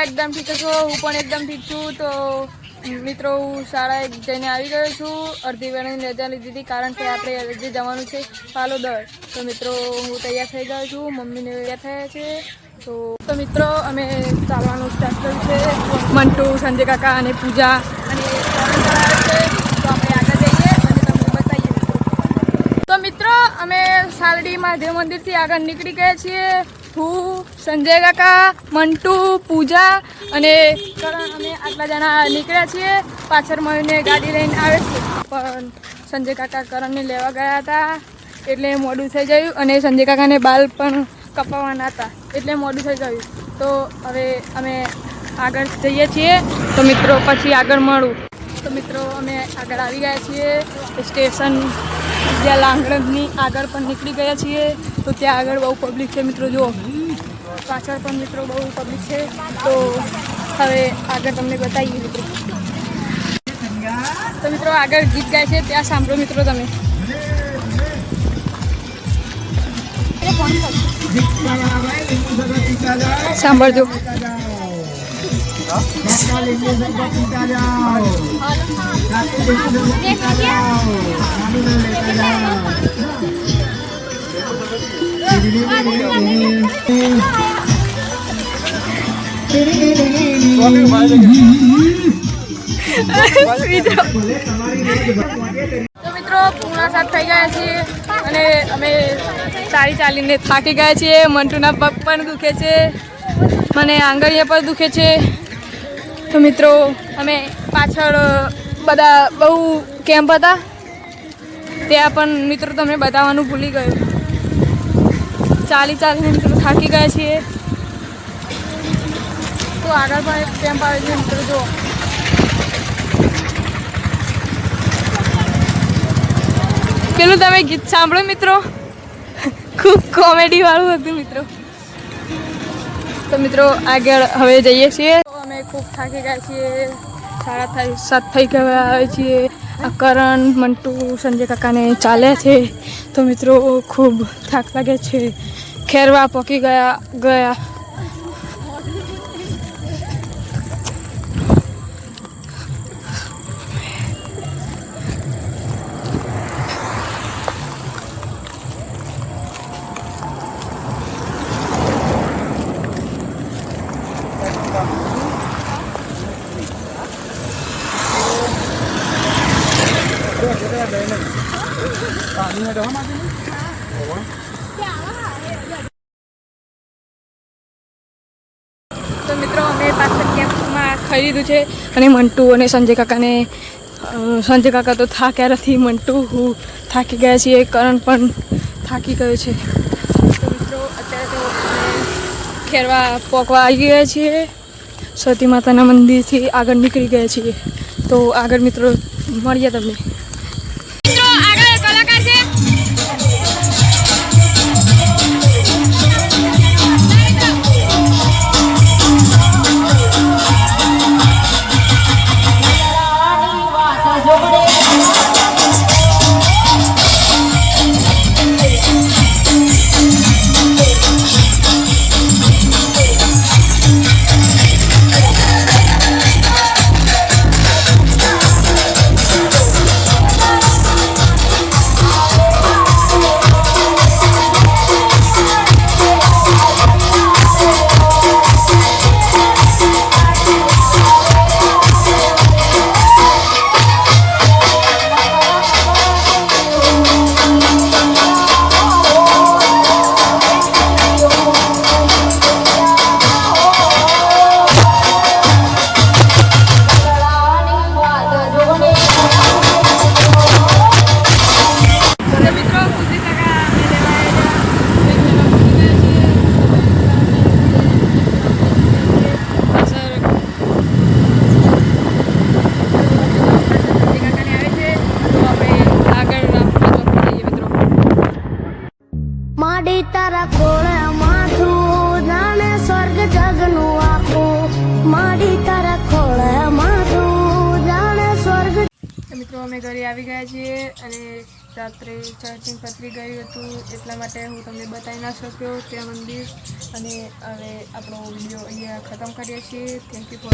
एकदम ठीक छो हूँ पण एकदम ठीक छूँ। तो मित्रों हूँ शाळा जईने आवी गयो छूँ। अर्धी वेळानी रजा लीधी थी कारण के आपणे जे जवानुं छे फालोदर। तो मित्रों हूँ तैयार थई गयो छूँ, मम्मी ने तैयार थया छे। तो मित्रों अमे चालवानुं स्टार्ट कर्युं छे। मंटू, संजय काका अने पूजा अने तो आपणे आगळ जईए अने तमने बताईए। तो मित्रों अमे सालडी महादेव मंदिर थी आगळ निकળી गया छीए। हूँ, संजय काका, मंटू, पूजा अने करण अमे आटला जना निकळ्या छीए। पाछळ मळीने गाड़ी लईने आवे छे पण संजय काका करणने लेवा गया हता એટલે મોડું થઈ ગયું અને સંજય કાકાને બાલ પણ કપાવવાના હતા એટલે મોડું થઈ ગયું। તો હવે અમે આગળ જઈએ છીએ। તો મિત્રો પછી આગળ મળું। તો મિત્રો અમે આગળ આવી ગયા છીએ સ્ટેશન જ્યાં લાંગણની આગળ પણ નીકળી ગયા છીએ। તો ત્યાં આગળ બહુ પબ્લિક છે મિત્રો, જુઓ પાછળ પણ મિત્રો બહુ પબ્લિક છે। તો હવે આગળ તમને બતાવીએ મિત્રો। તો મિત્રો આગળ ગીત ગાય છે ત્યાં સાંભળો મિત્રો તમે। સાંભળજો। तो मित्रों पूर्णा साथ थई गया छीए अने अमे सारी चालीने थाकी गया छीए। मंटूना पग पण दुखे छे, मने आंगळीया पर दुखे छे। तो मित्रों अमे पाछळ बधा बहु केम्प हता त्यां पण मित्रों तमने बताववानुं भूली गयो। चाली चालीने मित्रों थाकी गया छीए। तो आगळ पण एक केम्प आवे छे मित्रों, जो पेलू तमे गीत सांभळो मित्रों, खूब कॉमेडी वाळुं हतुं मित्रों। तो मित्रों आगळ हवे जईए छीए। तो अमे खूब थाकी गया छीए, 7:30 थई गया छीए। आ करण, मंटू, संजय काकाने चाले छे। तो मित्रों खूब थाक लागे छे, खेरवा पकी गया। तो मित्रों अमे पाछळ केम्पमां खाई लीधुं छे अने मंटू अने संजय काका तो थाक्या नथी। मंटू हूँ थाकी गया छीए, करण पण थाकी गयो छे। तो मित्रों अत्यारे तो खेरवा पोकवा आई गया छीए। सती माताना मंदिरथी आगळ निकળી गया छीए। तो आगळ मित्रों मळीए तमने। मित्रों अमे घरे आवी गया छीए अने રાત્રે ચાર્જિંગ પતરી ગયું હતું એટલા માટે હું તમને બતાવી ના શક્યો ત્યાં મંદિર. અને હવે આપણો વિડીયો અહીંયા ખતમ કરીએ છીએ. Thank you for